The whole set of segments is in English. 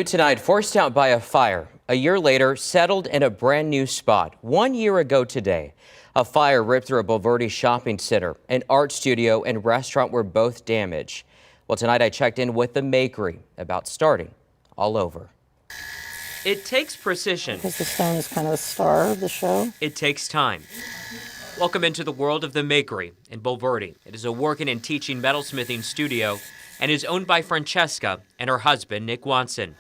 Tonight, forced out by a fire. A year later, settled in a brand new spot. 1 year ago today, a fire ripped through a Bulverde shopping center. An art studio and restaurant were both damaged. Well, tonight I checked in with the Makery about starting all over. It takes precision. Because the stone is kind of the star of the show. It takes time. Welcome into the world of the Makery in Bulverde. It is a working and teaching metalsmithing studio and is owned by Francesca and her husband, Nick Watson.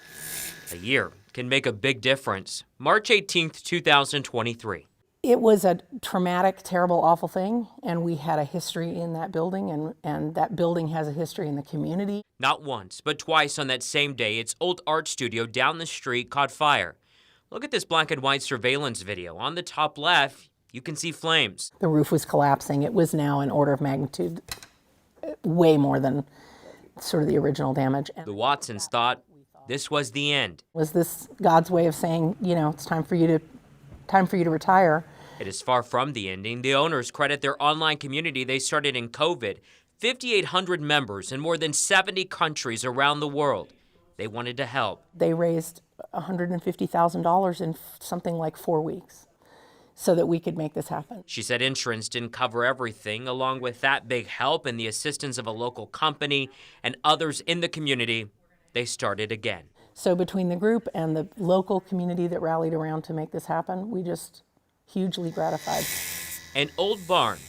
A year can make a big difference. March 18th, 2023. It was a traumatic, terrible, awful thing, and we had a history in that building, and that building has a history in the community. Not once, but twice on that same day, its old art studio down the street caught fire. Look at this black and white surveillance video. On the top left, you can see flames. The roof was collapsing. It was now an order of magnitude way more than sort of the original damage. The Watsons thought this was the end. Was this God's way of saying, you know, it's time for you to retire? It is far from the ending. The owners credit their online community they started in COVID. 5,800 members in more than 70 countries around the world. They wanted to help. They raised $150,000 in something like 4 weeks so that we could make this happen. She said insurance didn't cover everything. Along with that big help and the assistance of a local company and others in the community, they started again. So between the group and the local community that rallied around to make this happen, we just hugely gratified. An old barn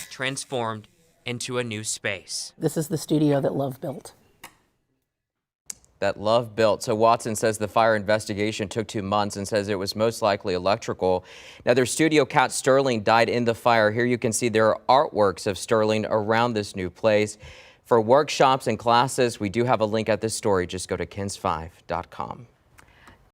transformed into a new space. This is the studio that Love built. That Love built. So Watson says the fire investigation took 2 months and says it was most likely electrical. Now their studio cat Sterling died in the fire. Here you can see there are artworks of Sterling around this new place. For workshops and classes, we do have a link at this story. Just go to kens5.com.